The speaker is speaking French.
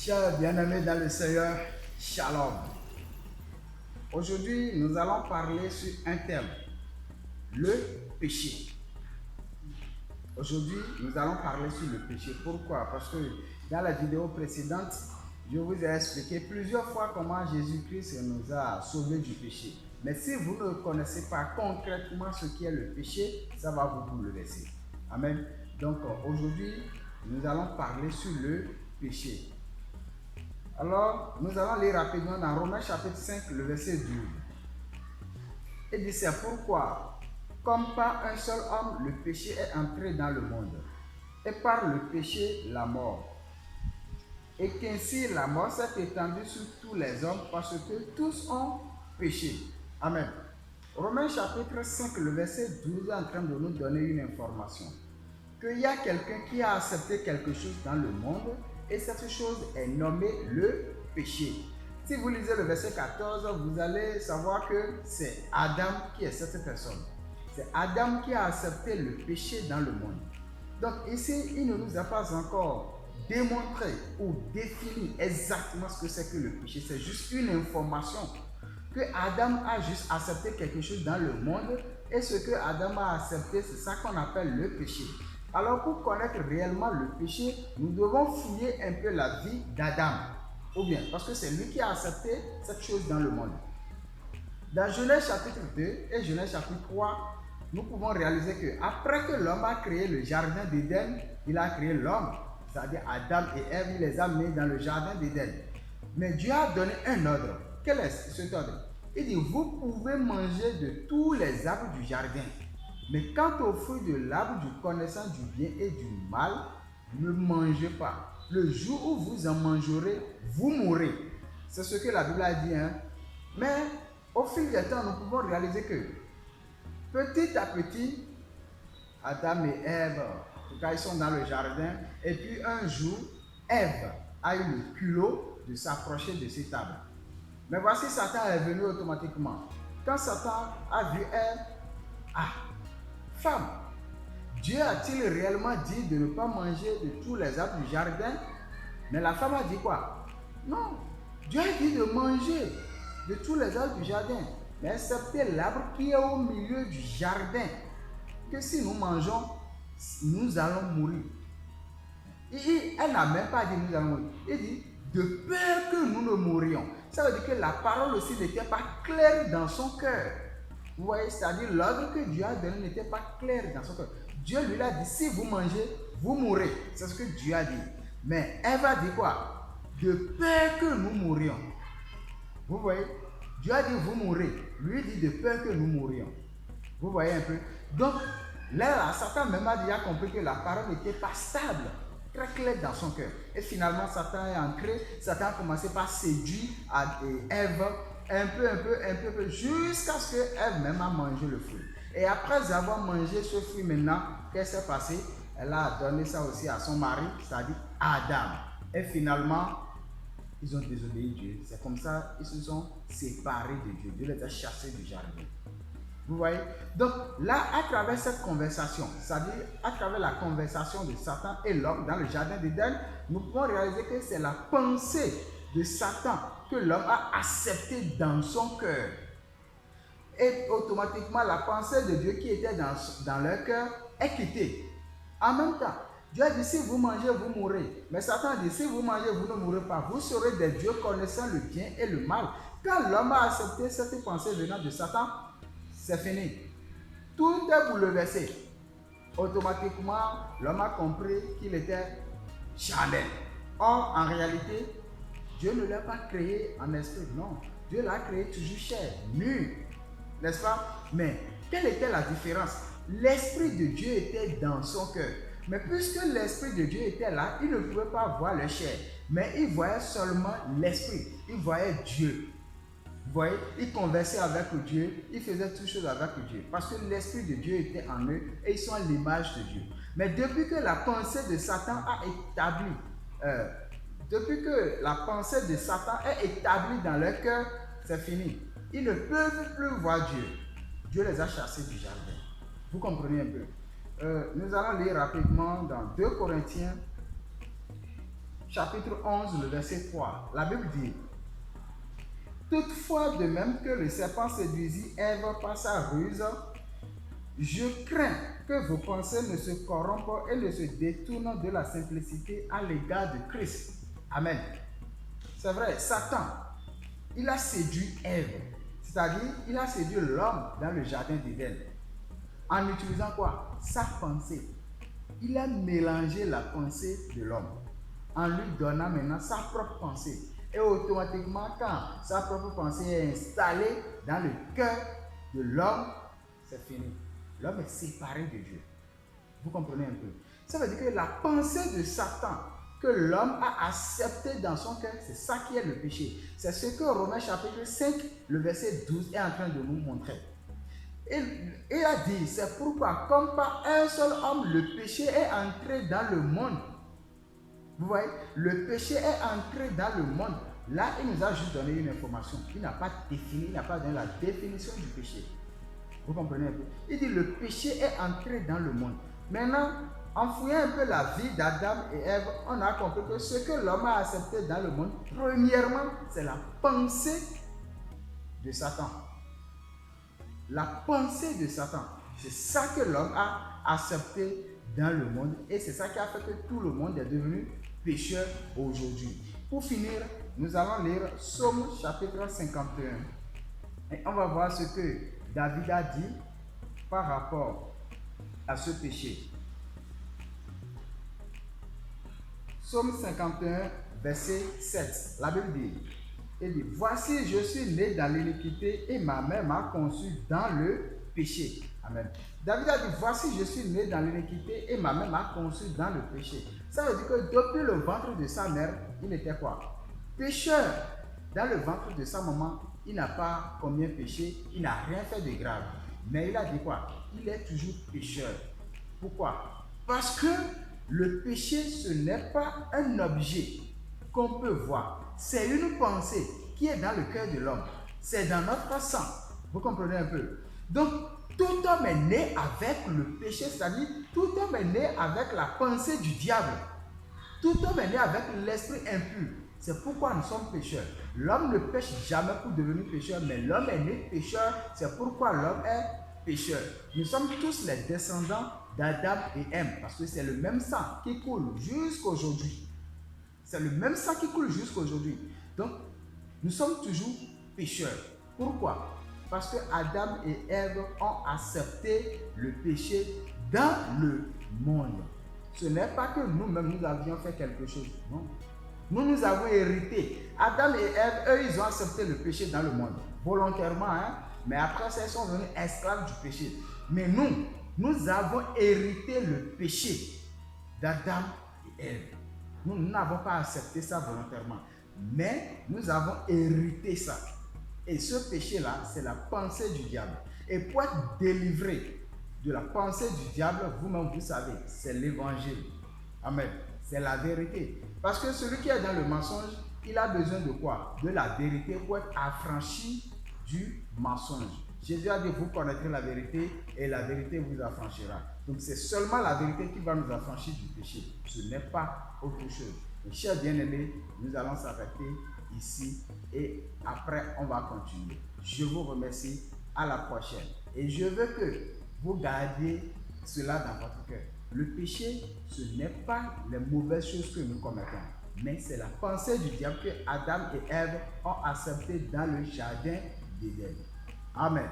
Chers bien-aimés dans le Seigneur, Shalom. Aujourd'hui, nous allons parler sur un thème, le péché. Aujourd'hui, nous allons parler sur le péché. Pourquoi? Parce que dans la vidéo précédente, je vous ai expliqué plusieurs fois comment Jésus-Christ nous a sauvés du péché. Mais si vous ne connaissez pas concrètement ce qui est le péché, ça va vous bouleverser. Amen. Donc aujourd'hui, nous allons parler sur le péché. Alors, nous allons lire rapidement dans Romains chapitre 5, le verset 12. Il dit, c'est pourquoi, comme par un seul homme, le péché est entré dans le monde, et par le péché, la mort. Et qu'ainsi la mort s'est étendue sur tous les hommes, parce que tous ont péché. Amen. Romains chapitre 5, le verset 12 est en train de nous donner une information. Qu'il y a quelqu'un qui a accepté quelque chose dans le monde, et cette chose est nommée le péché. Si vous lisez le verset 14, vous allez savoir que c'est Adam qui est cette personne. C'est Adam qui a accepté le péché dans le monde. Donc ici, il ne nous a pas encore démontré ou défini exactement ce que c'est que le péché. C'est juste une information que Adam a juste accepté quelque chose dans le monde, et ce que Adam a accepté, c'est ça qu'on appelle le péché. Alors pour connaître réellement le péché, nous devons fouiller un peu la vie d'Adam. Ou bien, parce que c'est lui qui a accepté cette chose dans le monde. Dans Genèse chapitre 2 et Genèse chapitre 3, nous pouvons réaliser que après que l'homme a créé le jardin d'Éden, il a créé l'homme, c'est-à-dire Adam et Ève, il les a mis dans le jardin d'Éden. Mais Dieu a donné un ordre. Quel est cet ordre? Il dit, vous pouvez manger de tous les arbres du jardin. Mais quant au fruit de l'arbre du connaissance du bien et du mal, ne mangez pas. Le jour où vous en mangerez, vous mourrez. C'est ce que la Bible a dit. Mais au fil du temps, nous pouvons réaliser que petit à petit, Adam et Ève, ils sont dans le jardin. Et puis un jour, Ève a eu le culot de s'approcher de cet arbre. Mais voici, Satan est venu automatiquement. Quand Satan a vu Ève, femme, Dieu a-t-il réellement dit de ne pas manger de tous les arbres du jardin? Mais la femme a dit quoi? Non, Dieu a dit de manger de tous les arbres du jardin, mais excepté l'arbre qui est au milieu du jardin, que si nous mangeons, nous allons mourir. Elle n'a même pas dit nous allons mourir. Il dit de peur que nous ne mourions. Ça veut dire que la parole aussi n'était pas claire dans son cœur. Vous voyez, c'est-à-dire l'ordre que Dieu a donné n'était pas clair dans son cœur. Dieu lui a dit, si vous mangez, vous mourrez. C'est ce que Dieu a dit. Mais Ève a dit quoi? De peur que nous mourions. Vous voyez, Dieu a dit, vous mourrez. Lui dit, de peur que nous mourions. Vous voyez un peu? Donc, là, Satan même a déjà compris que la parole n'était pas stable, très claire dans son cœur. Et finalement, Satan est entré. Satan a commencé par séduire Ève, un peu, jusqu'à ce qu'elle même a mangé le fruit. Et après avoir mangé ce fruit maintenant, qu'est-ce qui s'est passé? Elle a donné ça aussi à son mari, c'est-à-dire Adam. Et finalement, ils ont désobéi Dieu. C'est comme ça qu'ils se sont séparés de Dieu. Dieu les a chassés du jardin. Vous voyez? Donc là, à travers cette conversation, c'est-à-dire à travers la conversation de Satan et l'homme dans le jardin d'Éden, nous pouvons réaliser que c'est la pensée de Satan que l'homme a accepté dans son cœur. Et automatiquement, la pensée de Dieu qui était dans leur cœur est quittée. En même temps, Dieu a dit, si vous mangez, vous mourrez. Mais Satan dit, si vous mangez, vous ne mourrez pas. Vous serez des dieux connaissant le bien et le mal. Quand l'homme a accepté cette pensée venant de Satan, c'est fini. Tout est bouleversé. Automatiquement, l'homme a compris qu'il était charnel. Or, en réalité, Dieu ne l'a pas créé en esprit, non. Dieu l'a créé toujours chair, nu, n'est-ce pas? Mais quelle était la différence? L'esprit de Dieu était dans son cœur. Mais puisque l'esprit de Dieu était là, il ne pouvait pas voir le chair. Mais il voyait seulement l'esprit. Il voyait Dieu. Vous voyez, il conversait avec Dieu, il faisait toutes choses avec Dieu. Parce que l'esprit de Dieu était en eux et ils sont à l'image de Dieu. Mais depuis que la pensée de Satan a établi depuis que la pensée de Satan est établie dans leur cœur, c'est fini. Ils ne peuvent plus voir Dieu. Dieu les a chassés du jardin. Vous comprenez un peu? Nous allons lire rapidement dans 2 Corinthiens chapitre 11, le verset 3. La Bible dit: toutefois, de même que le serpent séduisit Ève par sa ruse, je crains que vos pensées ne se corrompent et ne se détournent de la simplicité à l'égard de Christ. Amen. C'est vrai, Satan, il a séduit Ève, c'est-à-dire il a séduit l'homme dans le jardin d'Éden. En utilisant quoi? Sa pensée. Il a mélangé la pensée de l'homme en lui donnant maintenant sa propre pensée. Et automatiquement, quand sa propre pensée est installée dans le cœur de l'homme, c'est fini. L'homme est séparé de Dieu. Vous comprenez un peu? Ça veut dire que la pensée de Satan que l'homme a accepté dans son cœur, c'est ça qui est le péché. C'est ce que Romains chapitre 5, le verset 12 est en train de nous montrer. Il a dit, c'est pourquoi, comme par un seul homme, le péché est entré dans le monde. Vous voyez, le péché est entré dans le monde. Là, il nous a juste donné une information. Il n'a pas défini, il n'a pas donné la définition du péché. Vous comprenez un peu? Il dit, le péché est entré dans le monde. Maintenant, en fouillant un peu la vie d'Adam et Ève, on a compris que ce que l'homme a accepté dans le monde, premièrement, c'est la pensée de Satan. La pensée de Satan, c'est ça que l'homme a accepté dans le monde et c'est ça qui a fait que tout le monde est devenu pécheur aujourd'hui. Pour finir, nous allons lire Psaume chapitre 51 et on va voir ce que David a dit par rapport à ce péché. Psaume 51, verset 7. La Bible dit: il dit, voici, je suis né dans l'iniquité et ma mère m'a conçu dans le péché. Amen. David a dit, voici, je suis né dans l'iniquité et ma mère m'a conçu dans le péché. Ça veut dire que depuis le ventre de sa mère, il était quoi? Pécheur. Dans le ventre de sa maman, il n'a pas combien péché, il n'a rien fait de grave. Mais il a dit quoi? Il est toujours pécheur. Pourquoi? Parce que le péché, ce n'est pas un objet qu'on peut voir. C'est une pensée qui est dans le cœur de l'homme. C'est dans notre sang. Vous comprenez un peu? Donc, tout homme est né avec le péché, c'est-à-dire tout homme est né avec la pensée du diable. Tout homme est né avec l'esprit impur. C'est pourquoi nous sommes pécheurs. L'homme ne pêche jamais pour devenir pécheur, mais l'homme est né pécheur. C'est pourquoi l'homme est pécheur. Nous sommes tous les descendants d'Adam et Ève, parce que c'est le même sang qui coule jusqu'à aujourd'hui. C'est le même sang qui coule jusqu'à aujourd'hui. Donc, nous sommes toujours pécheurs. Pourquoi? Parce que Adam et Ève ont accepté le péché dans le monde. Ce n'est pas que nous-mêmes nous avions fait quelque chose. Non. Nous avons hérité. Adam et Ève, eux, ils ont accepté le péché dans le monde. Volontairement, hein? Mais après ça, ils sont devenus esclaves du péché. Mais nous avons hérité le péché d'Adam et Ève. Nous n'avons pas accepté ça volontairement, mais nous avons hérité ça. Et ce péché-là, c'est la pensée du diable. Et pour être délivré de la pensée du diable, vous-même, vous savez, c'est l'évangile. Amen. C'est la vérité. Parce que celui qui est dans le mensonge, il a besoin de quoi? De la vérité pour être affranchi du mensonge. Jésus a dit, vous connaîtrez la vérité et la vérité vous affranchira. Donc c'est seulement la vérité qui va nous affranchir du péché. Ce n'est pas autre chose. Mes chers bien-aimés, nous allons s'arrêter ici et après on va continuer. Je vous remercie. À la prochaine. Et je veux que vous gardiez cela dans votre cœur. Le péché, ce n'est pas les mauvaises choses que nous commettons, mais c'est la pensée du diable que Adam et Ève ont accepté dans le jardin d'Éden. Amen.